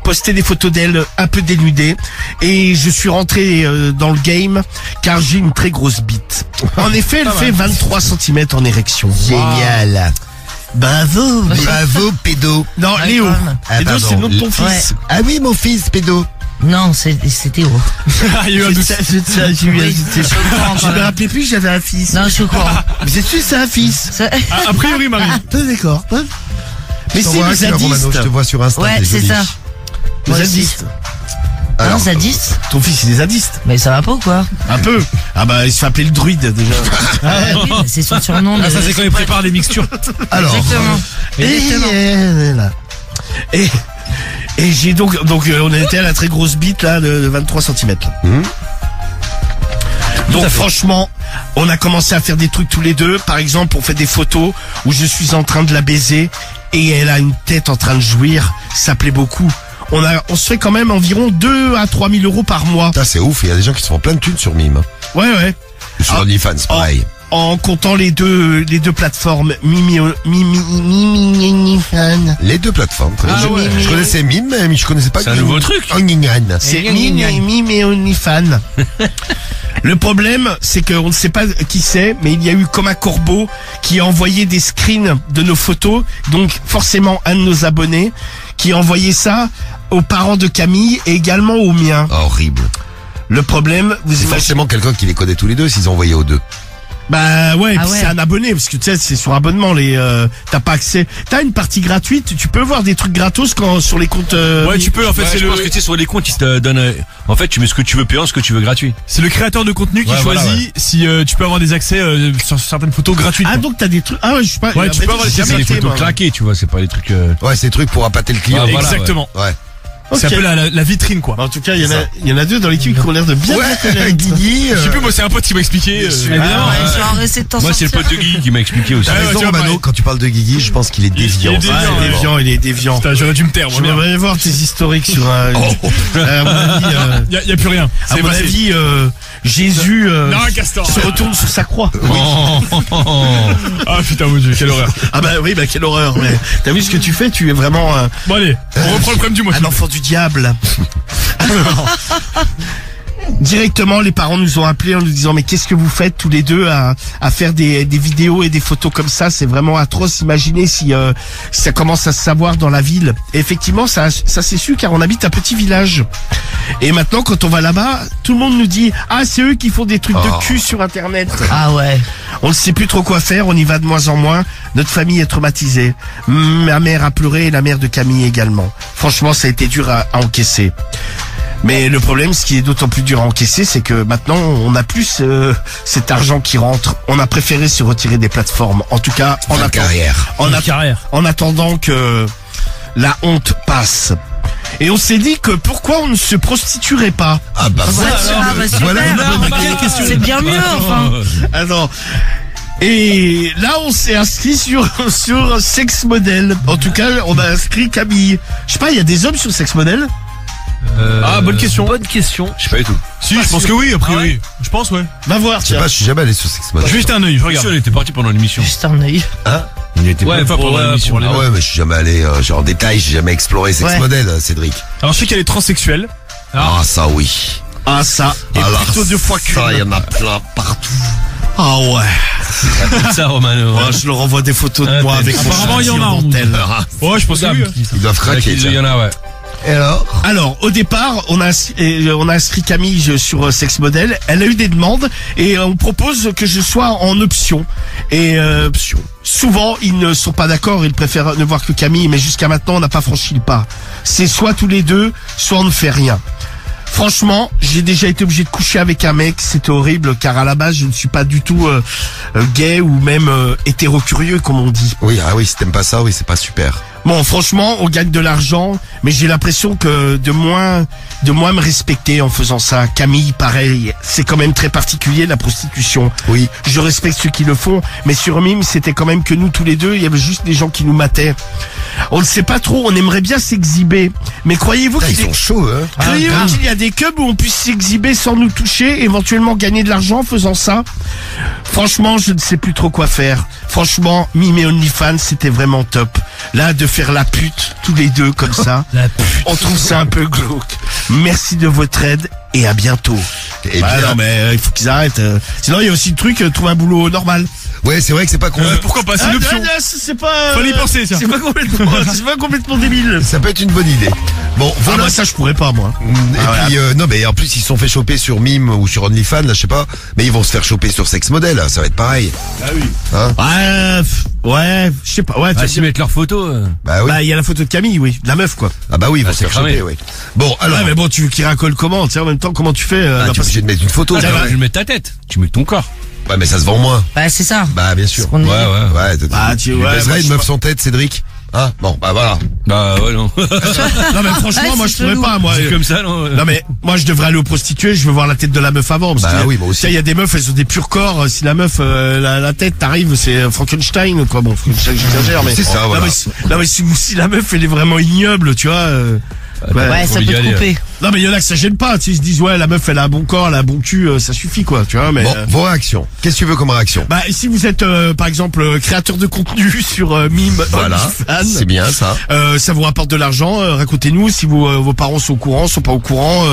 postait des photos d'elle un peu dénudées et je suis rentré dans le game car j'ai une très grosse bite. En effet, elle fait 23 cm en érection. Génial. Bravo. Bravo, pédo. Non, Ouais, Léo. quand même. Ah, Léo, pardon. c'est le nom de ton Ouais. fils. Ah oui, mon fils, pédo. Non, c'est Théo. Ah, il y a eu un doute. J'ai eu un- Oui, je suis au courant, Je quand me même. rappelais plus que j'avais un fils. Non, je suis au courant. Vous êtes sûr que c'est un fils? Ça- Ah, a priori, Marie. D'accord. Mais Je c'est t'envoie un les qui va, Romano, zadistes. je te vois sur Insta. Ouais, t'es c'est jolie. ça. Les Moi aussi. zadistes. Un zadiste? Ton fils, il est zadiste. Mais ça va pas ou quoi? Un peu. Ah bah, il se fait appeler le druide, déjà. Ah, oui, bah, c'est son surnom. Ah, ça c'est quand il prépare les mixtures. Alors, Exactement. Exactement. Et j'ai donc on était à la très grosse bite là de 23 cm. Donc franchement, on a commencé à faire des trucs tous les deux. Par exemple, on fait des photos où je suis en train de la baiser et elle a une tête en train de jouir. Ça plaît beaucoup. On se fait quand même environ 2 à 3 000 euros par mois. putain, c'est ouf, il y a des gens qui se font plein de thunes sur Mime. Hein. Ouais. Sur Ah. OnlyFans, c'est pareil. En comptant les deux plateformes Mimi Les deux plateformes. très bien. Ah ouais. Je connaissais Mime, mais je connaissais pas C'est un nouveau truc. Onlyfans. C'est Mime et OnlyFans. Le problème, c'est qu'on ne sait pas qui c'est, mais il y a eu comme un corbeau qui a envoyé des screens de nos photos, donc forcément un de nos abonnés, qui a envoyé ça aux parents de Camille et également aux miens. Horrible. Le problème, vous C'est imaginez... forcément quelqu'un qui les connaît tous les deux s'ils ont envoyé aux deux. Bah ouais, Ah puis ouais. c'est un abonné, parce que tu sais, c'est sur abonnement, t'as pas accès. T'as une partie gratuite, tu peux voir des trucs gratos sur les comptes... Ouais, tu peux, en fait, Ouais, c'est je pense que tu sais, sur les comptes, ils te donnent, en fait, tu mets ce que tu veux payant, ce que tu veux gratuit. c'est le créateur de contenu qui Ouais, voilà, choisit si tu peux avoir des accès sur certaines photos gratuites. Ah, donc t'as des trucs... Ah ouais, je sais pas... Ouais, tu peux avoir j'ai des- C'est jamais des été, photos moi. claquées, tu vois, c'est pas des trucs, Ouais, c'est des trucs pour appâter le client. Ah, voilà, Exactement. Ouais. C'est un Ok. peu la vitrine, quoi. En tout cas, il y en a deux dans l'équipe qui ont l'air de bien Ouais, connaître. Guigui. Je sais plus, moi, c'est un pote qui m'a expliqué. Évidemment. Ouais, genre, essaie de t'en moi, c'est le sortir. pote de Guy qui m'a expliqué aussi. T'as Ah ouais, raison, tu vois, Romano, pareil. quand tu parles de Guigui, je pense qu'il est déviant. il est déviant, Ah, il est ouais. déviant, il est déviant. Putain, j'aurais dû me taire, moi. Je merde. voudrais voir tes historiques sur un... Oh. À mon avis, Y a plus rien. à mon avis, Jésus Non, Castor. se retourne sur sa croix. Ah putain, mon dieu, quelle horreur. Ah bah oui, bah quelle horreur. Mais t'as vu ce que tu fais? Tu es vraiment Bon, allez, on reprend le problème du mois. un enfant du diable. Alors, directement, les parents nous ont appelés en nous disant mais qu'est-ce que vous faites tous les deux à faire des vidéos et des photos comme ça? C'est vraiment atroce. Imaginez si ça commence à se savoir dans la ville. Et effectivement, ça s'est su car on habite un petit village. Et maintenant, quand on va là-bas, tout le monde nous dit ah c'est eux qui font des trucs de cul sur Internet. Ah ouais. On ne sait plus trop quoi faire, on y va de moins en moins. Notre famille est traumatisée. Ma mère a pleuré et la mère de Camille également. Franchement, ça a été dur à encaisser. Mais le problème, ce qui est d'autant plus dur à encaisser, c'est que maintenant, on n'a plus cet argent qui rentre. On a préféré se retirer des plateformes. En tout cas, en attendant que la honte passe. Et on s'est dit que pourquoi on ne se prostituerait pas? Ah bah voilà. Ah bah super. Voilà une bonne Bah, question. c'est bien mieux, enfin. Alors, et là, on s'est inscrit sur Sex Model. En tout cas, on a inscrit Camille. Je sais pas, il y a des hommes sur Sex Model? Ah, bonne question. Bonne question. Je sais pas du tout. Si, je pense que oui, a priori. Je pense, ouais. Va voir, Je sais tiens. pas, je suis jamais allé sur Sex Model. Juste un œil, je regarde. On était parti pendant l'émission. Juste un œil. On y était Ouais, plein de fois pour- pendant ouais, l'émission. pour les- Ah ouais, mais je suis jamais allé genre en détail, j'ai jamais exploré Sex Ouais. Model, Cédric. Alors, je sais qu'elle est transsexuelle. Ah ça oui. Ah, ça. Et Alors, plutôt deux fois qu'une. ça, il y en a plein partout. Ah ouais. Ça, Romano. Ah, je leur envoie des photos de moi avec mon Apparemment, il y en a, châssis en on nous dentelle. Ouais, je pense que oui. Ils doivent craquer. Il y tiens. en a, ouais. Et alors? Alors, au départ, on a inscrit Camille sur Sex Model. Elle a eu des demandes et on propose que je sois en option. Et souvent, ils ne sont pas d'accord. Ils préfèrent ne voir que Camille. Mais jusqu'à maintenant, on n'a pas franchi le pas. C'est soit tous les deux, soit on ne fait rien. Franchement, j'ai déjà été obligé de coucher avec un mec, c'était horrible, car à la base, je ne suis pas du tout gay ou même hétérocurieux, comme on dit. Oui, ah oui, si t'aimes pas ça, oui, c'est pas super. Bon, franchement, on gagne de l'argent, mais j'ai l'impression que de moins me respecter en faisant ça. Camille, pareil, c'est quand même très particulier la prostitution. Oui. Je respecte ceux qui le font, mais sur Mime, c'était quand même que nous tous les deux, il y avait juste des gens qui nous mataient. On ne sait pas trop, on aimerait bien s'exhiber, mais croyez-vous Putain, qu'il ils sont chauds, hein. Croyez-vous qu'il y a des clubs où on puisse s'exhiber sans nous toucher, éventuellement gagner de l'argent en faisant ça? Franchement, je ne sais plus trop quoi faire. Franchement, Mime et OnlyFans, c'était vraiment top. Là, de faire la pute, tous les deux, comme ça, on trouve ça un peu glauque. Merci de votre aide et à bientôt. Et Bah bien, non, mais il faut qu'ils arrêtent. Sinon, il y a aussi le truc, trouver un boulot normal. ouais, c'est vrai que c'est pas con. Pourquoi pas, c'est une option. C'est pas... Fallait y penser, ça. C'est pas complètement débile. Ça peut être une bonne idée. Bon, Ah, voilà. moi, ça, je pourrais pas, moi. Et puis, non, mais en plus, ils se sont fait choper sur Mime ou sur OnlyFans, là, je sais pas. Mais ils vont se faire choper sur Sex Model, là, ça va être pareil. Ouais, je sais pas. Ouais, Ah, tu si mettre leurs photos. Bah oui. bah, il y a la photo de Camille, oui. De la meuf, quoi. Ah bah oui, ils vont se c'est faire cramé. choper, oui. Bon, alors, Ouais, mais bon, tu veux qu'il racole comment? Tu sais, en même temps, comment tu fais? tu es obligé de mettre une photo. Ah, tu vois. tu mets ta tête. Tu mets ton corps. Ouais, mais ça se vend moins. Bah c'est ça. Bah, bien sûr. Ce qu'on dit. Ouais, Bah, tu ouais, baiserais moi, une je meuf sais sans tête, Cédric? Hein? Bon, bah voilà. Bah, ouais, non. pas. Non, mais franchement, Ouais, moi, c'est je pourrais chelou. pas, moi. C'est comme ça, non? Non, mais moi, je devrais aller aux prostituées, je veux voir la tête de la meuf avant. Parce Bah que, oui, moi aussi. tu sais, il y a des meufs, elles ont des purs corps. Si la meuf, la tête t'arrive, c'est Frankenstein, quoi. Bon, Frankenstein, j'exagère, mais. C'est ça, Non, voilà. mais si la meuf, elle est vraiment ignoble, tu vois. Ouais, ça peut te couper. Non mais il y en a que ça gêne pas, tu sais, ils se disent ouais la meuf elle a un bon corps, elle a un bon cul, ça suffit quoi, tu vois. Mais Bon, vos réactions. Qu'est-ce que tu veux comme réaction? bah si vous êtes par exemple créateur de contenu sur Mime, Voilà, OnlyFans, c'est bien ça. ça vous rapporte de l'argent. Racontez-nous si vos parents sont au courant, sont pas au courant,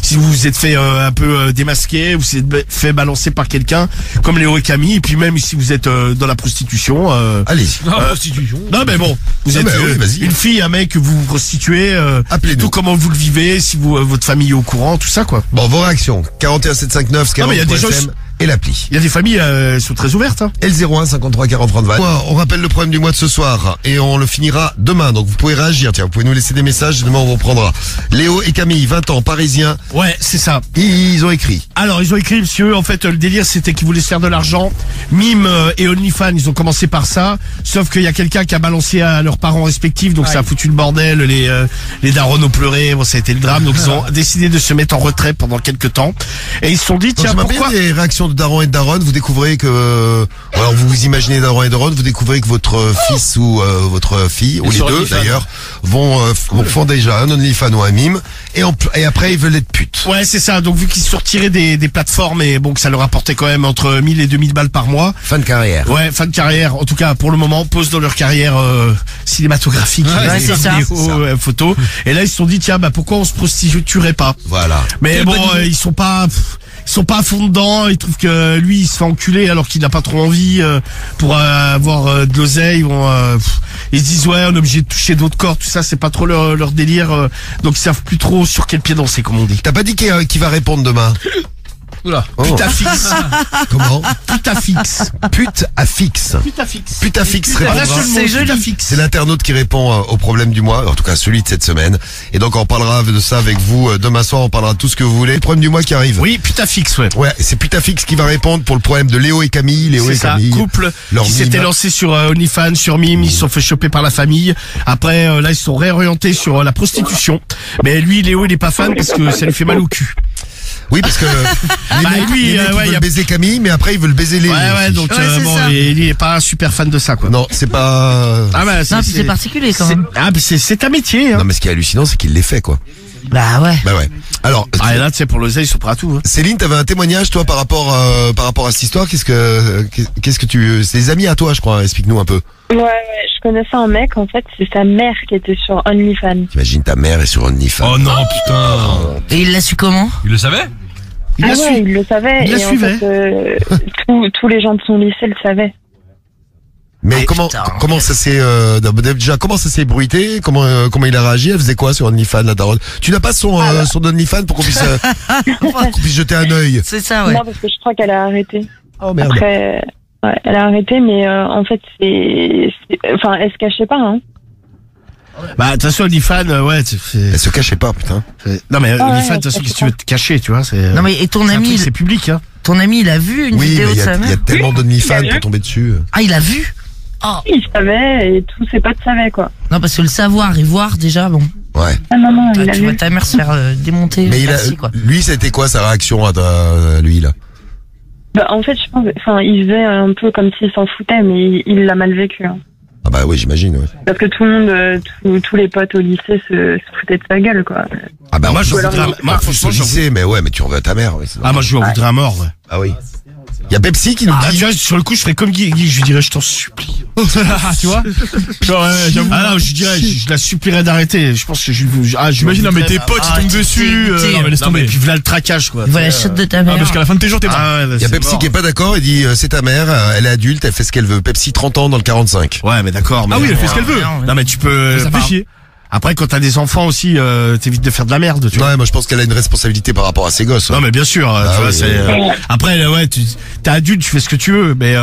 si vous vous êtes fait un peu démasquer, vous vous êtes fait balancer par quelqu'un comme Léo et Camille, et puis même si vous êtes dans la prostitution. Allez-y. Prostitution. Non mais bon, vous êtes oui, vas-y. une fille, un mec que vous vous prostituez, Appelez-nous. tout comment vous le vivez, si votre famille est au courant, tout ça quoi. Bon, vos réactions. 41 759, Non, mais il y a des gens- et l'appli. Il y a des familles elles sont très ouvertes. Hein. L01 53 40 30 20. On rappelle le problème du mois de ce soir et on le finira demain. Donc vous pouvez réagir. Tiens, vous pouvez nous laisser des messages. Demain on vous reprendra. Léo et Camille, 20 ans, parisiens. Ouais, c'est ça. Ils ont écrit. Alors ils ont écrit, monsieur, en fait le délire c'était qu'ils voulaient se faire de l'argent. Mime et OnlyFans, ils ont commencé par ça. Sauf qu'il y a quelqu'un qui a balancé à leurs parents respectifs, donc ça a foutu le bordel. Les darons ont pleuré, bon ça a été le drame. Donc ils ont décidé de se mettre en retrait pendant quelques temps. Et ils se sont dit tiens J'aimerais pourquoi bien des réactions de Daron et de Daronne. Vous découvrez que, alors vous vous imaginez Daron et Daronne, vous découvrez que votre fils ou votre fille, ou les sur deux OnlyFans. d'ailleurs, font déjà un OnlyFans ou un mime et après ils veulent être putes. Ouais, c'est ça. Donc vu qu'ils se sont retirés des plateformes et bon que ça leur apportait quand même entre 1000 et 2000 balles par mois. Fin de carrière. Ouais, fin de carrière. En tout cas, pour le moment, pause dans leur carrière cinématographique, Ouais, c'est ça. vidéo, photo. Et là, ils se sont dit tiens, bah pourquoi on se prostituerait pas? Voilà. Mais Quelle bon, bonne idée. ils sont pas à fond dedans. Ils trouvent que lui, il se fait enculer alors qu'il n'a pas trop envie pour avoir de l'oseille. Ils se disent ouais, on est obligé de toucher d'autres corps. Tout ça, c'est pas trop leur délire. Donc ils savent plus trop sur quel pied danser, comme on dit. T'as pas dit qui va répondre demain? Oula. Oh. Putafixe. Comment? Putafixe. Pute à fixe. Putafixe. Putafixe Voilà, répondra. c'est joli. Putafixe. C'est l'internaute qui répond au problème du mois, en tout cas celui de cette semaine. Et donc on parlera de ça avec vous demain soir, on parlera de tout ce que vous voulez. Le problème du mois qui arrive. Oui, putafixe, ouais. Ouais, c'est Putafix qui va répondre pour le problème de Léo et Camille. Léo C'est et ça, Camille. couple leur qui mime. s'était lancé sur OnlyFans, sur Mime, ils se sont fait choper par la famille. Après, là, ils se sont réorientés sur la prostitution. Mais lui, Léo, il est pas fan parce que ça lui fait mal au cul. Oui, parce que les Bah, mecs, lui, les mecs, ils ouais, veulent y a- baiser Camille, mais après ils veulent baiser Léo. Ouais, aussi. donc Ouais, c'est bon, ça. il est pas super fan de ça, quoi. Non, c'est pas. Ah bah, Non, puis c'est particulier quand c'est- même. Ah, bah, c'est un métier, hein. Non, mais ce qui est hallucinant, c'est qu'il les fait, quoi. Bah ouais. Bah ouais. Alors, Ah, et là, tu sais, pour l'oseille, ils sont prêts à tout, hein. Céline, t'avais un témoignage, toi, par rapport à cette histoire. Qu'est-ce que tu, c'est des amis à toi, je crois. Explique-nous un peu. Ouais, je connaissais un mec, en fait, c'est sa mère qui était sur OnlyFans. Imagine ta mère est sur OnlyFans. Oh non, putain. Et il l'a su comment? Il le savait? Il Ah la ouais, suit. il le savait, Il la et en suivait. fait, tous les gens de son lycée le savaient. Mais Ah, comment ça s'est déjà comment ça s'est bruité, comment il a réagi, elle faisait quoi sur OnlyFans la daronne? Tu n'as pas son OnlyFans pour qu'on puisse jeter un œil. C'est ça, ouais. Non, parce que je crois qu'elle a arrêté. Oh merde. Après, ouais, elle a arrêté, mais en fait, enfin, elle se cachait pas, hein. Bah, de toute façon, OnlyFans, ouais, Elle se cachait pas, putain. non, mais ouais, OnlyFans, de toute façon, qu'est-ce que tu veux te cacher, tu vois, c'est. Non mais et ton c'est un ami, truc, c'est public, hein. ton ami, il a vu une Oui, vidéo mais de il sa y a mère? tellement d'OnlyFans Oui, pour tomber dessus. Ah, il a vu? Oh. Il savait, et tous ses potes savaient, quoi. Non, parce que le savoir et voir déjà, bon. Ouais. Ah non, non, Ah, il a tu vois vu. ta mère se faire démonter. Mais merci, quoi. lui, ça a été quoi sa réaction à lui là? Bah, en fait, je pense, enfin, il faisait un peu comme s'il s'en foutait, mais il l'a mal vécu, hein. Ah bah oui, j'imagine. Ouais. Parce que tout le monde, tous les potes au lycée se foutaient de sa gueule, quoi. Ah bah Moi, je je alors, voudrais, moi, franchement, j'en veux- lycée, mais ouais, mais tu en veux à ta mère. Ouais, c'est Ah, moi, je lui en voudrais à mort, ouais. Ah oui. Il y a Pepsi qui nous Ah, dit. tu vois, sur le coup, je ferais comme Guy, je lui dirais, je t'en supplie. Tu vois? Genre, j'avoue. Ah non, je dirais, je la supplierais d'arrêter. Je pense que J'imagine, non, mais tes potes, ils tombent dessus. Non, mais laisse Non, mais tomber. puis voilà le traquage, quoi. Voilà la chute de ta Ah, mère. parce qu'à la fin de tes jours, t'es mort. Ah ouais, Il y a Pepsi qui est pas d'accord, il dit c'est ta mère, elle est adulte, elle fait ce qu'elle veut. Pepsi 30 ans dans le 45. Ouais, mais d'accord. Mais Ah oui, elle fait ce qu'elle veut. Non, mais tu peux. Ça fait chier. Après, quand t'as des enfants aussi, t'évites de faire de la merde, tu vois. Ouais, moi je pense qu'elle a une responsabilité par rapport à ses gosses. Non mais bien sûr, tu vois, oui, c'est oui. après ouais, t'es adulte, tu fais ce que tu veux, mais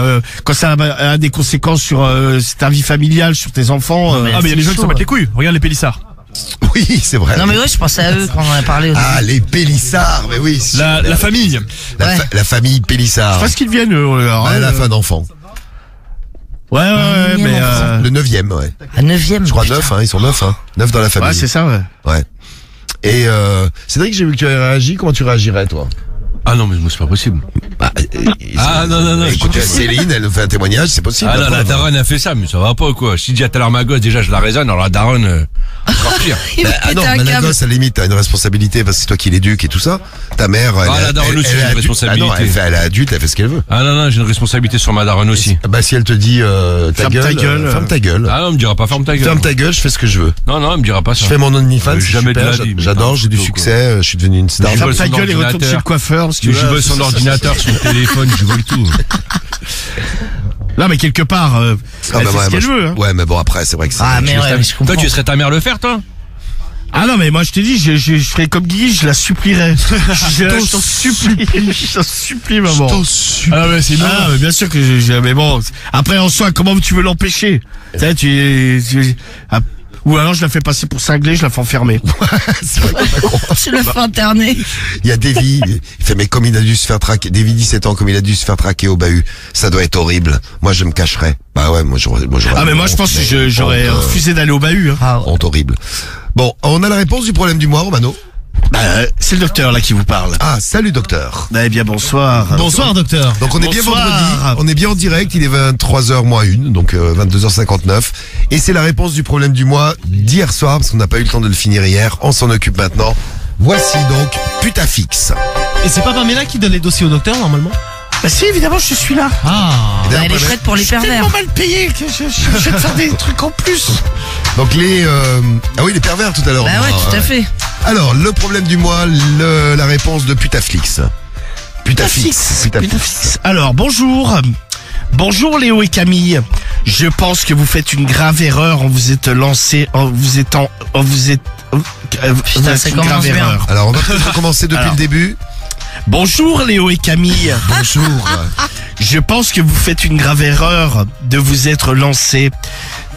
quand ça a des conséquences sur ta vie familiale, sur tes enfants. Non, mais Ah, mais il y a des gens qui chaud, s'en battent ouais. les couilles. Regarde les pélissards. Oui, c'est vrai. Non mais ouais, je pensais à eux quand on en a parlé au début. Ah, les Pélissards, mais oui. La famille. La famille Pélissard. Je sais pas ce qu'ils deviennent. À la fin d'enfant. Ouais, mais Le 9e, ouais. À 9e. Je crois 9, hein, ils sont 9, hein. 9 dans la famille. ouais, c'est ça. Ouais. Ouais. Et Cédric, j'ai vu que tu avais réagi. Comment tu réagirais, toi? Ah non, mais c'est pas possible. Non. Écoute, Céline, elle nous fait un témoignage, c'est possible. Ah non, la daronne a fait ça, mais ça va pas quoi. Si déjà tout à l'heure ma gosse, déjà je la raisonne, alors la daronne, encore pire. Il va péter non, un mais la câble. gosse, à la limite, t'as une responsabilité parce que c'est toi qui l'éduques et tout ça. Ta mère, la daronne aussi, j'ai une responsabilité. Elle est adulte, elle fait ce qu'elle veut. Ah non, j'ai une responsabilité sur ma daronne aussi. Bah si elle te dit Ferme ta gueule. ferme ta gueule. Ah non, elle me dira pas ferme ta gueule. Ferme ta gueule, je fais ce que je veux. Non, elle me dira pas ça. Je fais mon OnlyFans, c'est Jamais de super, la vie, mais j'adore, pas j'ai du plutôt, succès, je suis devenu une star. Je Ferme vole ta son gueule et retourne ordinateur. chez le coiffeur. Parce que Je vole son ordinateur, son téléphone, je vole tout. Non, mais quelque part, elle fait ce qu'elle veut. Hein. Ouais, mais bon, après, c'est vrai que c'est... Ah, mais ouais, mais je comprends. Toi, tu laisserais ta mère le faire, toi? Ah non, mais moi je t'ai dit, je ferais comme Guy, je la supplierais. Je t'en supplie, maman. Ah ouais, c'est Ah, mais bien sûr que mais bon, après en soi, comment tu veux l'empêcher? Tu sais, ou alors je la fais passer pour cinglé, je la fais enfermer. C'est vrai que c'est pas con. Tu le fais interner. Il y a Davy, il fait, mais comme il a dû se faire traquer, Davy 17 ans, comme il a dû se faire traquer au bahut, ça doit être horrible. Moi, je me cacherais. Bah ouais, moi j'aurais Ah, mais moi je pense que j'aurais refusé d'aller au bahut. Hein. Ah, ouais. Honte horrible. Bon, on a la réponse du problème du mois, Romano. Bah, c'est le docteur là qui vous parle. Ah, salut docteur. Eh bien, bonsoir. Bonsoir, docteur. Donc on est bien Bonsoir. vendredi, on est bien en direct, il est 23h moins 1, donc 22h59. Et c'est la réponse du problème du mois d'hier soir, parce qu'on n'a pas eu le temps de le finir hier, on s'en occupe maintenant. Voici donc Putafix. Et c'est pas Pamela qui donne les dossiers au docteur, normalement? Bah si, évidemment, je suis là. Ah. Bah, elle est prête pour les pervers. Tellement mal payé que je vais te faire des trucs en plus. Donc ah oui, les pervers tout à l'heure. Bah ouais, tout à fait. Alors, le problème du mois, la réponse de Putaflix. Putafix. Alors, bonjour. Bonjour Léo et Camille. Je pense que vous faites une grave erreur en vous êtes lancé, Putain, ça une commence grave bien. erreur. Alors, on va peut-être recommencer depuis Alors. le début. Bonjour Léo et Camille. Bonjour. Je pense que vous faites une grave erreur de vous être lancé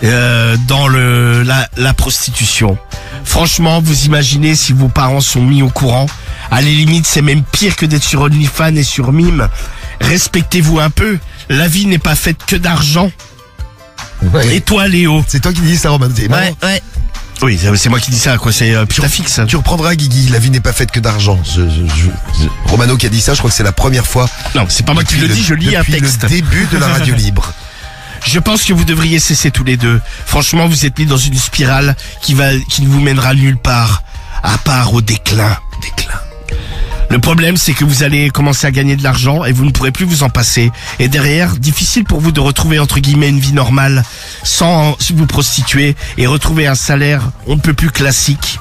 dans la prostitution. Franchement, vous imaginez si vos parents sont mis au courant. À la limite, c'est même pire que d'être sur OnlyFans et sur Mime. Respectez-vous un peu. La vie n'est pas faite que d'argent. Ouais. Et toi, Léo? C'est toi qui dis ça, Romano. C'est marrant. Ouais. Oui, c'est moi qui dis ça, quoi. C'est Putafix. Tu reprendras, Guigui, la vie n'est pas faite que d'argent. Romano qui a dit ça, je crois que c'est la première fois. Non, c'est pas moi qui le dis, je lis un texte. Depuis le début de la radio libre. Je pense que vous devriez cesser tous les deux. Franchement, vous êtes mis dans une spirale qui ne vous mènera nulle part, à part au déclin. Le problème, c'est que vous allez commencer à gagner de l'argent et vous ne pourrez plus vous en passer. Et derrière, difficile pour vous de retrouver entre guillemets une vie normale sans vous prostituer et retrouver un salaire on ne peut plus classique.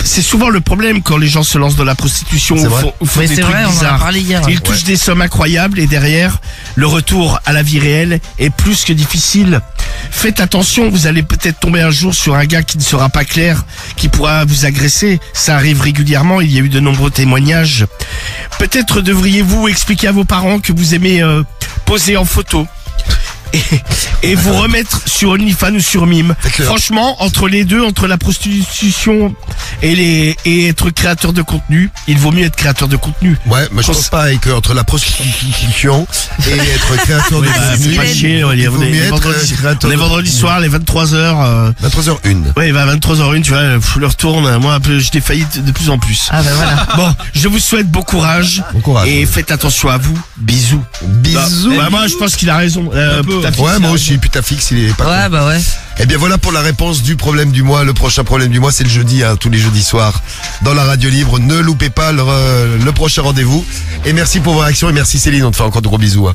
C'est souvent le problème quand les gens se lancent dans la prostitution C'est ou vrai. font Mais des c'est trucs vrai, on en a bizarres. parlé hier. Ils touchent des sommes incroyables et derrière, le retour à la vie réelle est plus que difficile. Faites attention, vous allez peut-être tomber un jour sur un gars qui ne sera pas clair, qui pourra vous agresser. Ça arrive régulièrement, il y a eu de nombreux témoignages. Peut-être devriez-vous expliquer à vos parents que vous aimez poser en photo. Et vous remettre sur OnlyFans ou sur Mime. Faites-le. Franchement, entre les deux, entre la prostitution et être créateur de contenu, il vaut mieux être créateur de contenu. Ouais, mais je pense pas que entre la prostitution et être créateur de Bah, fais contenu, pas chier, il vaut mieux être créateur les de vendredis contenu. soirs, les 23h. 23h01. Ouais, bah 23h01, tu vois, je le retourne. Moi, un peu, je défaillis de plus en plus. Ah bah voilà. Bon, je vous souhaite bon courage. Bon courage. Et faites attention à vous. Bisous. Bisous. Bah, moi, je pense qu'il a raison. Putafix, Ouais, il a moi raison. aussi, Putafix, il est pas con. Ouais, bah ouais. Eh bien voilà pour la réponse du problème du mois. Le prochain problème du mois, c'est le jeudi, hein, tous les jeudis soirs, dans la radio libre. Ne loupez pas le prochain rendez-vous. Et merci pour vos réactions et merci Céline, on te fait encore de gros bisous. Hein.